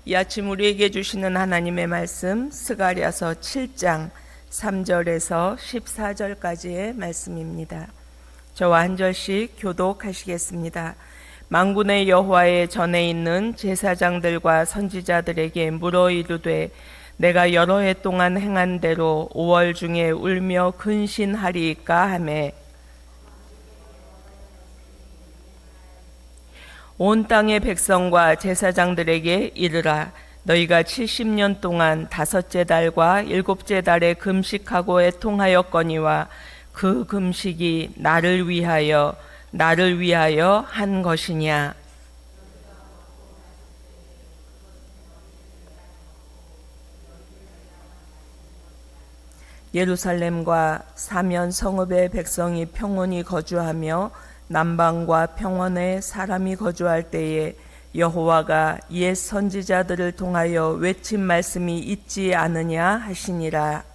이 아침 우리에게 주시는 하나님의 말씀 스가랴서 7장 3절에서 14절까지의 말씀입니다. 저와 한 절씩 교독하시겠습니다. 만군의 여호와의 전에 있는 제사장들과 선지자들에게 물어 이르되 내가 여러 해 동안 행한 대로 5월 중에 울며 근신하리이까 하매 온 땅의 백성과 제사장들에게 이르라. 너희가 70년 동안 다섯째 달과 일곱째 달에 금식하고 애통하였거니와 그 금식이 나를 위하여 한 것이냐. 예루살렘과 사면 성읍의 백성이 평온히 거주하며 남방과 평원에 사람이 거주할 때에 여호와가 옛 선지자들을 통하여 외친 말씀이 있지 않으냐 하시니라.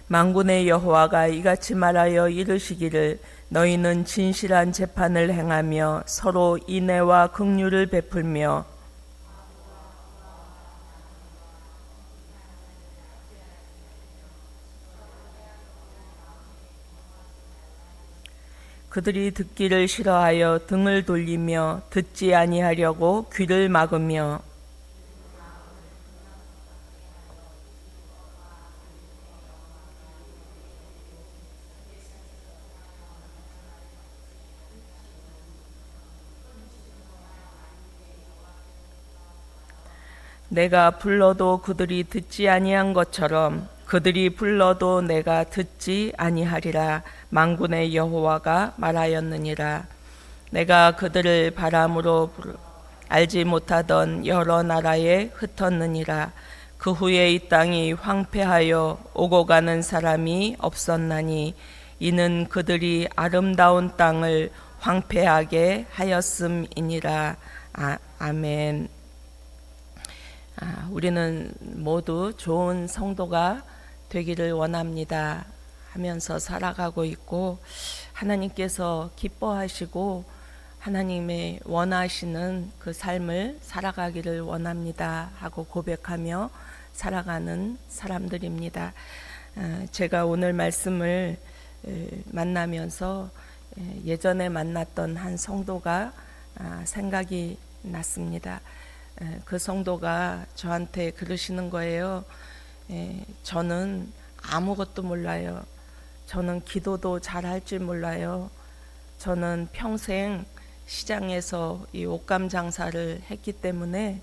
만군의 여호와가 이같이 말하여 이르시기를 너희는 진실한 재판을 행하며 서로 인애와 긍휼을 베풀며 그들이 듣기를 싫어하여 등을 돌리며 듣지 아니하려고 귀를 막으며 내가 불러도 그들이 듣지 아니한 것처럼 그들이 불러도 내가 듣지 아니하리라. 만군의 여호와가 말하였느니라. 내가 그들을 바람으로 알지 못하던 여러 나라에 흩었느니라. 그 후에 이 땅이 황폐하여 오고 가는 사람이 없었나니 이는 그들이 아름다운 땅을 황폐하게 하였음이니라. 아멘. 우리는 모두 좋은 성도가 되기를 원합니다 하면서 살아가고 있고 하나님께서 기뻐하시고 하나님의 원하시는 그 삶을 살아가기를 원합니다 하고 고백하며 살아가는 사람들입니다. 제가 오늘 말씀을 만나면서 예전에 만났던 한 성도가 생각이 났습니다. 그 성도가 저한테 그러시는 거예요. 저는 아무것도 몰라요. 저는 기도도 잘할 줄 몰라요. 저는 평생 시장에서 이 옷감 장사를 했기 때문에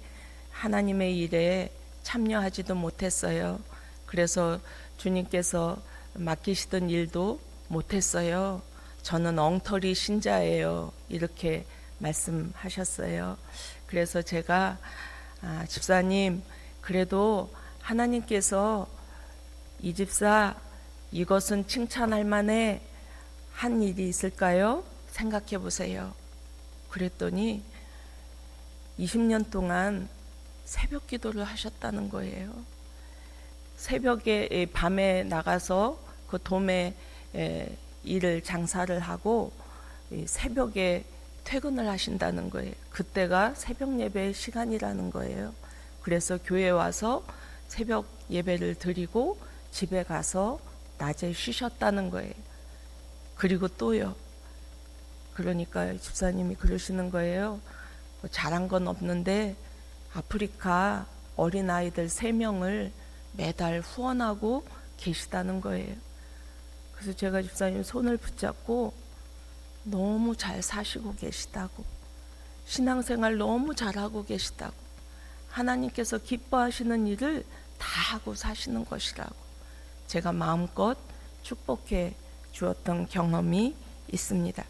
하나님의 일에 참여하지도 못했어요. 그래서 주님께서 맡기시던 일도 못했어요. 저는 엉터리 신자예요. 이렇게 말씀하셨어요. 그래서 제가 집사님 그래도 하나님께서 이 집사 이것은 칭찬할 만해 한 일이 있을까요? 생각해 보세요. 그랬더니 20년 동안 새벽 기도를 하셨다는 거예요. 새벽에 밤에 나가서 그 도매 일을 장사를 하고 새벽에 퇴근을 하신다는 거예요. 그때가 새벽 예배 시간이라는 거예요. 그래서 교회 와서 새벽 예배를 드리고 집에 가서 낮에 쉬셨다는 거예요. 그리고 또요. 그러니까 집사님이 그러시는 거예요. 뭐 잘한 건 없는데 아프리카 어린아이들 3명을 매달 후원하고 계시다는 거예요. 그래서 제가 집사님 손을 붙잡고 너무 잘 사시고 계시다고, 신앙생활 너무 잘하고 계시다고, 하나님께서 기뻐하시는 일을 다 하고 사시는 것이라고 제가 마음껏 축복해 주었던 경험이 있습니다.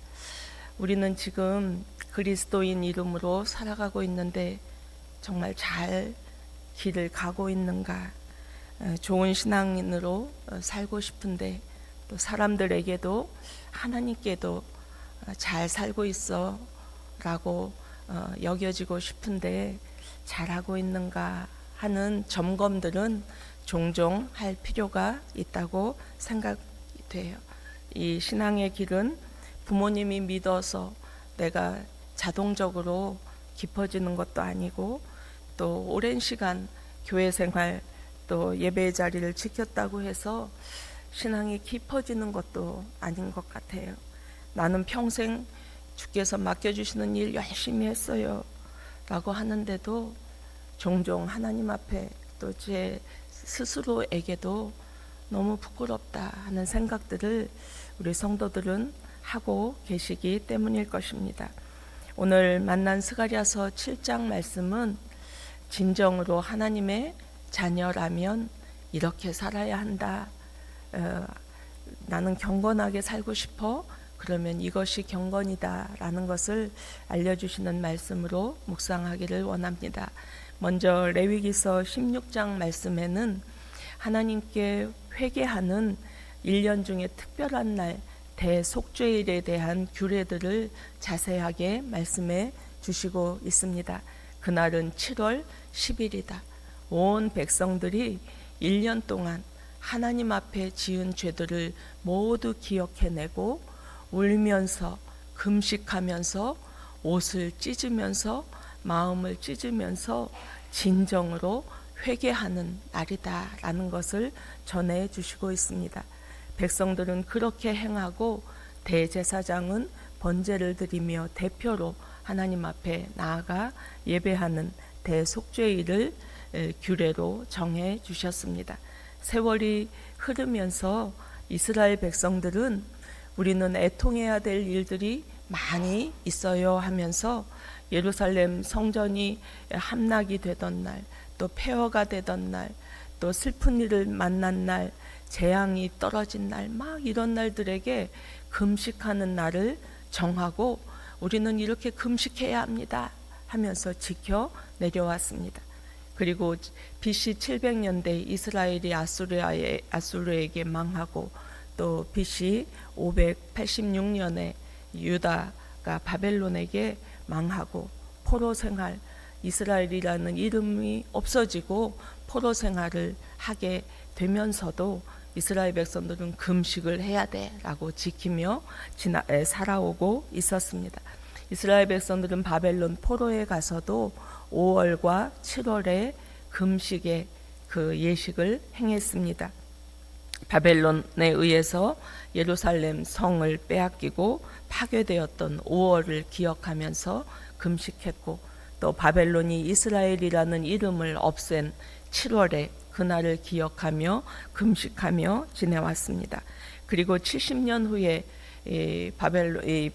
우리는 지금 그리스도인 이름으로 살아가고 있는데 정말 잘 길을 가고 있는가? 좋은 신앙인으로 살고 싶은데 또 사람들에게도 하나님께도 잘 살고 있어 라고 여겨지고 싶은데 잘하고 있는가 하는 점검들은 종종 할 필요가 있다고 생각이 돼요. 이 신앙의 길은 부모님이 믿어서 내가 자동적으로 깊어지는 것도 아니고 또 오랜 시간 교회 생활 또 예배의 자리를 지켰다고 해서 신앙이 깊어지는 것도 아닌 것 같아요. 나는 평생 주께서 맡겨주시는 일 열심히 했어요 라고 하는데도 종종 하나님 앞에 또 제 스스로에게도 너무 부끄럽다 하는 생각들을 우리 성도들은 하고 계시기 때문일 것입니다. 오늘 만난 스가랴서 7장 말씀은 진정으로 하나님의 자녀라면 이렇게 살아야 한다. 나는 경건하게 살고 싶어. 그러면 이것이 경건이다 라는 것을 알려주시는 말씀으로 묵상하기를 원합니다. 먼저 레위기서 16장 말씀에는 하나님께 회개하는 1년 중에 특별한 날 대속죄일에 대한 규례들을 자세하게 말씀해 주시고 있습니다. 그날은 7월 10일이다. 온 백성들이 1년 동안 하나님 앞에 지은 죄들을 모두 기억해내고 울면서 금식하면서 옷을 찢으면서 마음을 찢으면서 진정으로 회개하는 날이다 라는 것을 전해 주시고 있습니다. 백성들은 그렇게 행하고 대제사장은 번제를 드리며 대표로 하나님 앞에 나아가 예배하는 대속죄일을 규례로 정해 주셨습니다. 세월이 흐르면서 이스라엘 백성들은 우리는 애통해야 될 일들이 많이 있어요 하면서 예루살렘 성전이 함락이 되던 날, 또 폐허가 되던 날, 또 슬픈 일을 만난 날, 재앙이 떨어진 날, 막 이런 날들에게 금식하는 날을 정하고 우리는 이렇게 금식해야 합니다 하면서 지켜 내려왔습니다. 그리고 BC 700년대 이스라엘이 아수르에게 망하고 또 BC 586년에 유다가 바벨론에게 망하고 포로 생활, 이스라엘이라는 이름이 없어지고 포로 생활을 하게 되면서도 이스라엘 백성들은 금식을 해야 돼라고 지키며 살아오고 있었습니다. 이스라엘 백성들은 바벨론 포로에 가서도 5월과 7월에 금식의 그 예식을 행했습니다. 바벨론에 의해서 예루살렘 성을 빼앗기고 파괴되었던 5월을 기억하면서 금식했고 또 바벨론이 이스라엘이라는 이름을 없앤 7월에 그날을 기억하며 금식하며 지내왔습니다. 그리고 70년 후에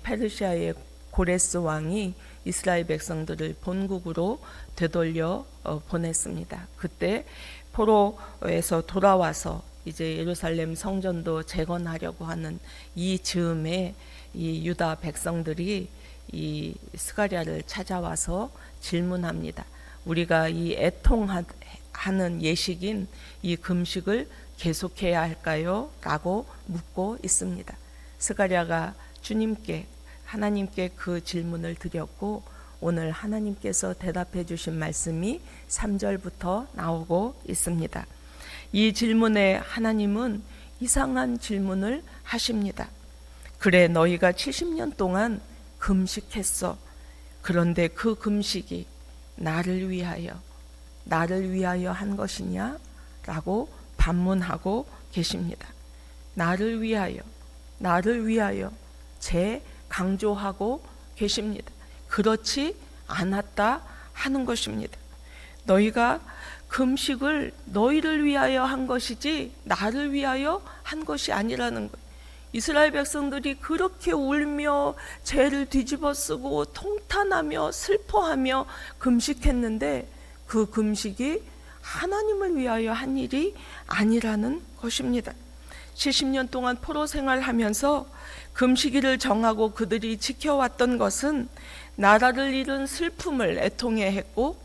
페르시아의 고레스 왕이 이스라엘 백성들을 본국으로 되돌려 보냈습니다. 그때 포로에서 돌아와서 이제 예루살렘 성전도 재건하려고 하는 이 즈음에 이 유다 백성들이 이 스가랴를 찾아와서 질문합니다. 우리가 이 애통하는 예식인 이 금식을 계속해야 할까요? 라고 묻고 있습니다. 스가랴가 주님께 하나님께 그 질문을 드렸고 오늘 하나님께서 대답해 주신 말씀이 3절부터 나오고 있습니다. 이 질문에 하나님은 이상한 질문을 하십니다. 그래 너희가 70년 동안 금식했어. 그런데 그 금식이 나를 위하여 한 것이냐? 라고 반문하고 계십니다. 나를 위하여 강조하고 계십니다. 그렇지 않았다 하는 것입니다. 너희가 금식을 너희를 위하여 한 것이지 나를 위하여 한 것이 아니라는 거예요. 이스라엘 백성들이 그렇게 울며 죄를 뒤집어쓰고 통탄하며 슬퍼하며 금식했는데 그 금식이 하나님을 위하여 한 일이 아니라는 것입니다. 70년 동안 포로 생활하면서 금식일을 정하고 그들이 지켜왔던 것은 나라를 잃은 슬픔을 애통해 했고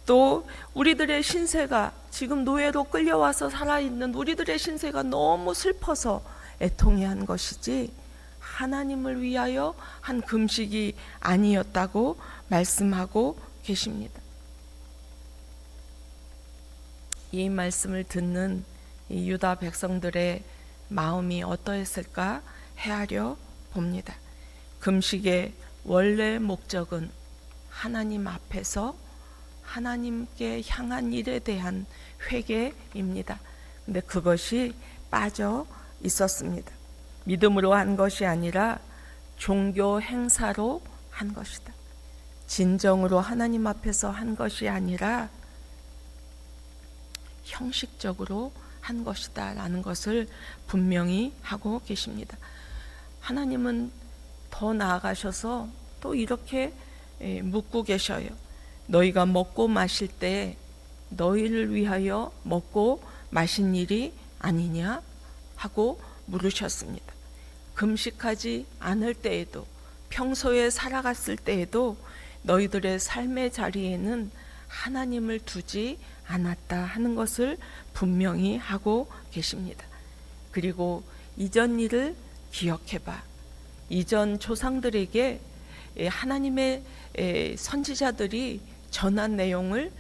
또 우리들의 신세가 지금 노예로 끌려와서 살아있는 우리들의 신세가 너무 슬퍼서 애통해 한 것이지 하나님을 위하여 한 금식이 아니었다고 말씀하고 계십니다. 이 말씀을 듣는 이 유다 백성들의 마음이 어떠했을까 헤아려 봅니다. 금식의 원래 목적은 하나님 앞에서 하나님께 향한 일에 대한 회개입니다. 근데 그것이 빠져 있었습니다. 믿음으로 한 것이 아니라 종교 행사로 한 것이다. 진정으로 하나님 앞에서 한 것이 아니라 형식적으로 한 것이다 라는 것을 분명히 하고 계십니다. 하나님은 더 나아가셔서 또 이렇게 묻고 계셔요. 너희가 먹고 마실 때 너희를 위하여 먹고 마신 일이 아니냐 하고 물으셨습니다. 금식하지 않을 때에도, 평소에 살아갔을 때에도 너희들의 삶의 자리에는 하나님을 두지 않았다 하는 것을 분명히 하고 계십니다. 그리고 이전 일을 기억해봐. 이전 조상들에게 하나님의 선지자들이 전한 내용을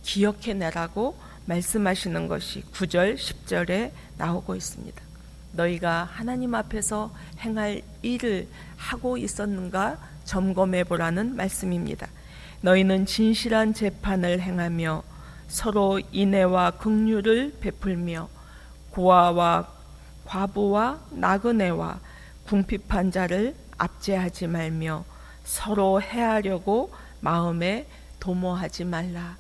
기억해내라고 말씀하시는 것이 9절, 10절에 나오고 있습니다. 너희가 하나님 앞에서 행할 일을 하고 있었는가 점검해보라는 말씀입니다. 너희는 진실한 재판을 행하며 서로 인애와 긍휼을 베풀며 고아와 과부와 나그네와 궁핍한 자를 압제하지 말며 서로 해하려고 마음에 도모하지 말라.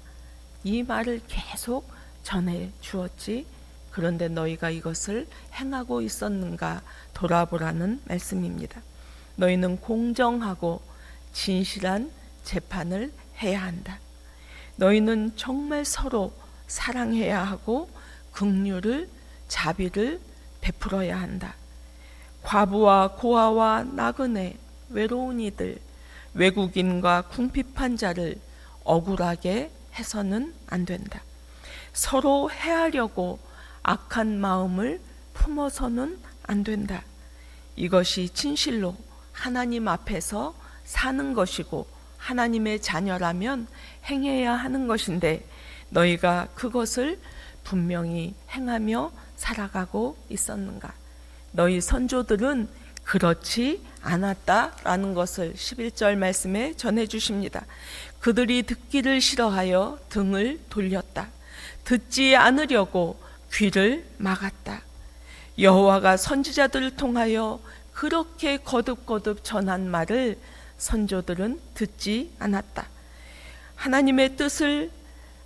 이 말을 계속 전해 주었지. 그런데 너희가 이것을 행하고 있었는가 돌아보라는 말씀입니다. 너희는 공정하고 진실한 재판을 해야 한다. 너희는 정말 서로 사랑해야 하고 긍휼을, 자비를 베풀어야 한다. 과부와 고아와 나그네, 외로운 이들, 외국인과 궁핍한 자를 억울하게 해서는 안 된다. 서로 해하려고 악한 마음을 품어서는 안 된다. 이것이 진실로 하나님 앞에서 사는 것이고 하나님의 자녀라면 행해야 하는 것인데 너희가 그것을 분명히 행하며 살아가고 있었는가? 너희 선조들은 그렇지 않았다라는 것을 11절 말씀에 전해주십니다. 그들이 듣기를 싫어하여 등을 돌렸다. 듣지 않으려고 귀를 막았다. 여호와가 선지자들을 통하여 그렇게 거듭거듭 전한 말을 선조들은 듣지 않았다. 하나님의 뜻을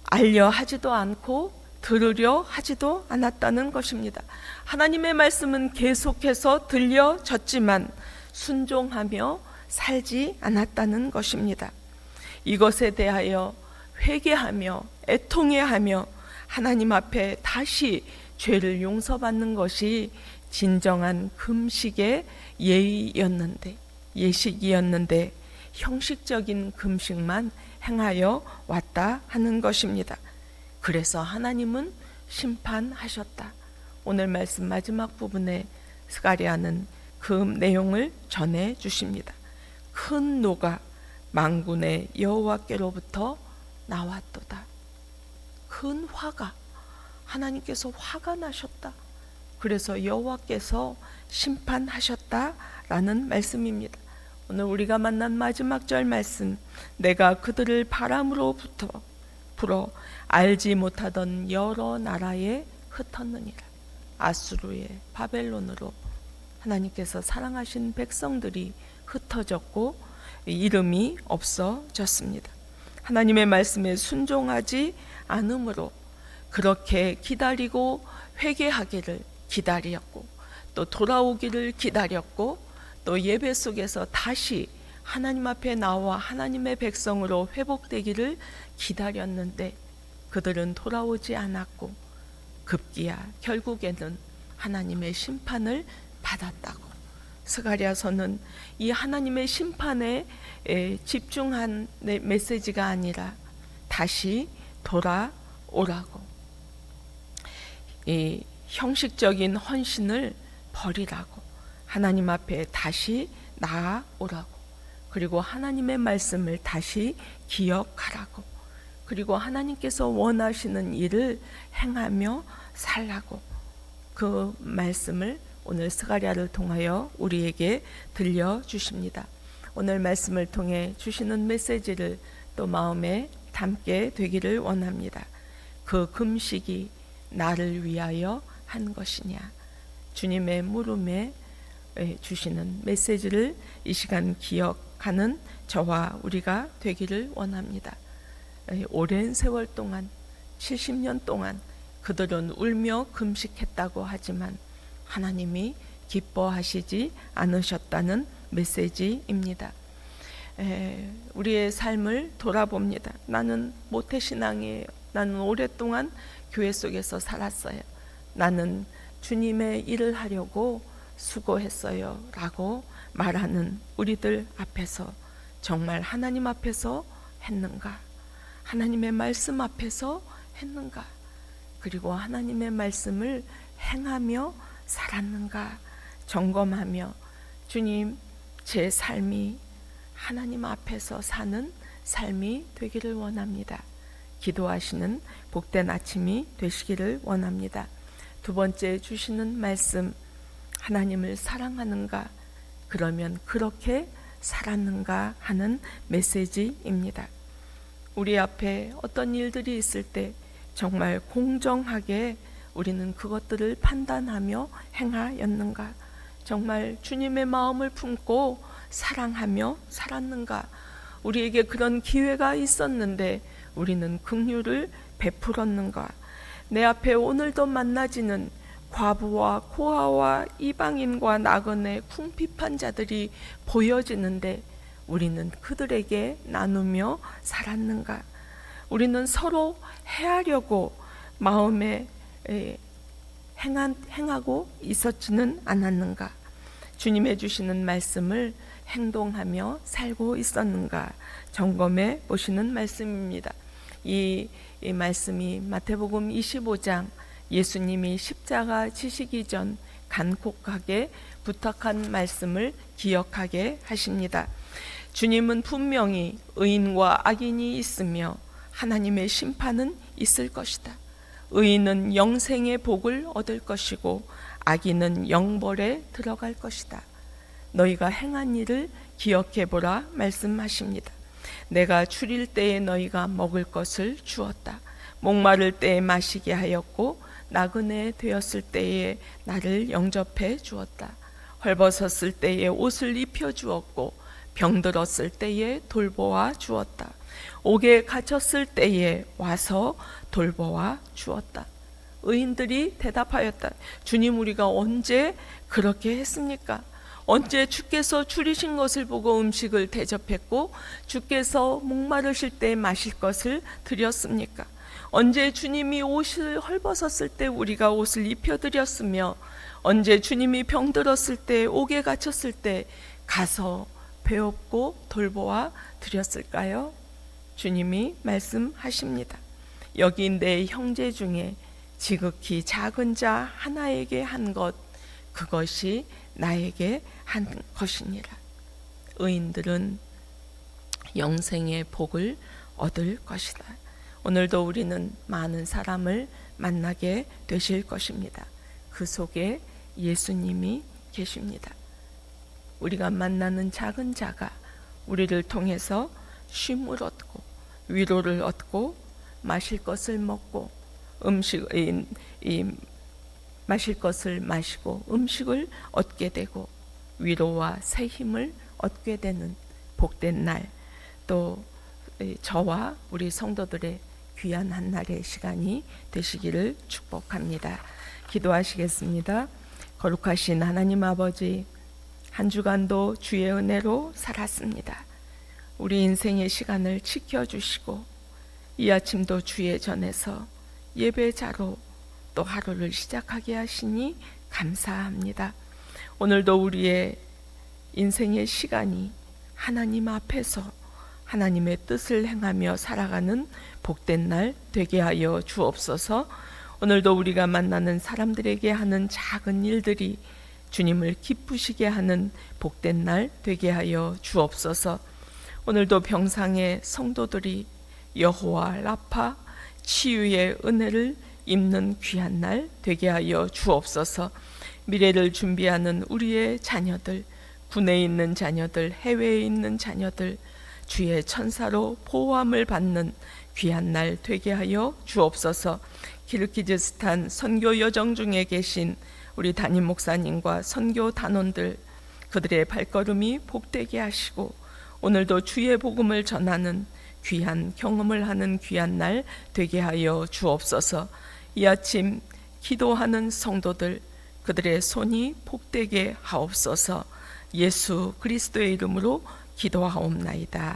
알려 하지도 않고 들으려 하지도 않았다는 것입니다. 하나님의 말씀은 계속해서 들려졌지만 순종하며 살지 않았다는 것입니다. 이것에 대하여 회개하며 애통해하며 하나님 앞에 다시 죄를 용서받는 것이 진정한 금식의 예식이었는데 형식적인 금식만 행하여 왔다 하는 것입니다. 그래서 하나님은 심판하셨다. 오늘 말씀 마지막 부분에 스가랴는 그 내용을 전해 주십니다. 큰 노가 만군의 여호와께로부터 나왔도다. 큰 화가, 하나님께서 화가 나셨다. 그래서 여호와께서 심판하셨다라는 말씀입니다. 오늘 우리가 만난 마지막 절 말씀, 내가 그들을 바람으로부터 불어 알지 못하던 여러 나라에 흩었느니라. 아수르에, 바벨론으로 하나님께서 사랑하신 백성들이 흩어졌고 이름이 없어졌습니다. 하나님의 말씀에 순종하지 않으므로 그렇게 기다리고 회개하기를 기다렸고 또 돌아오기를 기다렸고 또 예배 속에서 다시 하나님 앞에 나와 하나님의 백성으로 회복되기를 기다렸는데 그들은 돌아오지 않았고 급기야 결국에는 하나님의 심판을 받았다고. 스가랴서는 이 하나님의 심판에 집중한 메시지가 아니라 다시 돌아오라고, 이 형식적인 헌신을 버리라고, 하나님 앞에 다시 나아오라고, 그리고 하나님의 말씀을 다시 기억하라고, 그리고 하나님께서 원하시는 일을 행하며 살라고, 그 말씀을 오늘 스가랴를 통하여 우리에게 들려주십니다. 오늘 말씀을 통해 주시는 메시지를 또 마음에 담게 되기를 원합니다. 그 금식이 나를 위하여 한 것이냐? 주님의 물음에 주시는 메시지를 이 시간 기억하는 저와 우리가 되기를 원합니다. 오랜 세월 동안 70년 동안 그들은 울며 금식했다고 하지만 하나님이 기뻐하시지 않으셨다는 메시지입니다. 우리의 삶을 돌아봅니다. 나는 모태신앙이에요. 나는 오랫동안 교회 속에서 살았어요. 나는 주님의 일을 하려고 수고했어요 라고 말하는 우리들 앞에서 정말 하나님 앞에서 했는가? 하나님의 말씀 앞에서 했는가? 그리고 하나님의 말씀을 행하며 살았는가? 점검하며 주님, 제 삶이 하나님 앞에서 사는 삶이 되기를 원합니다. 기도하시는 복된 아침이 되시기를 원합니다. 두 번째 주시는 말씀, 하나님을 사랑하는가? 그러면 그렇게 살았는가 하는 메시지입니다. 우리 앞에 어떤 일들이 있을 때 정말 공정하게 우리는 그것들을 판단하며 행하였는가? 정말 주님의 마음을 품고 사랑하며 살았는가? 우리에게 그런 기회가 있었는데 우리는 긍휼을 베풀었는가? 내 앞에 오늘도 만나지는 과부와 고아와 이방인과 나그네 궁핍한 자들이 보여지는데 우리는 그들에게 나누며 살았는가? 우리는 서로 해하려고 마음에 행하고 있었지는 않았는가? 주님의 주시는 말씀을 행동하며 살고 있었는가? 점검해 보시는 말씀입니다. 이 말씀이 마태복음 25장 예수님이 십자가 지시기 전 간곡하게 부탁한 말씀을 기억하게 하십니다. 주님은 분명히 의인과 악인이 있으며 하나님의 심판은 있을 것이다. 의인은 영생의 복을 얻을 것이고 악인은 영벌에 들어갈 것이다. 너희가 행한 일을 기억해보라 말씀하십니다. 내가 추릴 때에 너희가 먹을 것을 주었다. 목마를 때에 마시게 하였고 나그네 되었을 때에 나를 영접해 주었다. 헐벗었을 때에 옷을 입혀 주었고 병들었을 때에 돌보아 주었다. 옥에 갇혔을 때에 와서 돌보아 주었다. 의인들이 대답하였다. 주님, 우리가 언제 그렇게 했습니까? 언제 주께서 줄이신 것을 보고 음식을 대접했고 주께서 목마르실 때 마실 것을 드렸습니까? 언제 주님이 옷을 헐벗었을 때 우리가 옷을 입혀드렸으며 언제 주님이 병들었을 때 옥에 갇혔을 때 가서 배웠고 돌보아 드렸을까요? 주님이 말씀하십니다. 여기 내 형제 중에 지극히 작은 자 하나에게 한 것, 그것이 나에게 한 것이니라. 의인들은 영생의 복을 얻을 것이다. 오늘도 우리는 많은 사람을 만나게 되실 것입니다. 그 속에 예수님이 계십니다. 우리가 만나는 작은 자가 우리를 통해서 쉼을 얻고 위로를 얻고 마실 것을 먹고 마실 것을 마시고 음식을 얻게 되고 위로와 새 힘을 얻게 되는 복된 날, 또 저와 우리 성도들의 귀한 한 날의 시간이 되시기를 축복합니다. 기도하시겠습니다. 거룩하신 하나님 아버지, 한 주간도 주의 은혜로 살았습니다. 우리 인생의 시간을 지켜주시고 이 아침도 주의 전에서 예배자로 또 하루를 시작하게 하시니 감사합니다. 오늘도 우리의 인생의 시간이 하나님 앞에서 하나님의 뜻을 행하며 살아가는 복된 날 되게 하여 주옵소서. 오늘도 우리가 만나는 사람들에게 하는 작은 일들이 주님을 기쁘시게 하는 복된 날 되게 하여 주옵소서. 오늘도 병상의 성도들이 여호와 라파 치유의 은혜를 입는 귀한 날 되게 하여 주옵소서. 미래를 준비하는 우리의 자녀들 국내에 있는 자녀들, 해외에 있는 자녀들 주의 천사로 보호함을 받는 귀한 날 되게 하여 주옵소서. 키르기즈스탄 선교 여정 중에 계신 우리 담임 목사님과 선교 단원들, 그들의 발걸음이 복되게 하시고 오늘도 주의 복음을 전하는 귀한 경험을 하는 귀한 날 되게 하여 주옵소서. 이 아침 기도하는 성도들, 그들의 손이 복되게 하옵소서. 예수 그리스도의 이름으로 기도하옵나이다.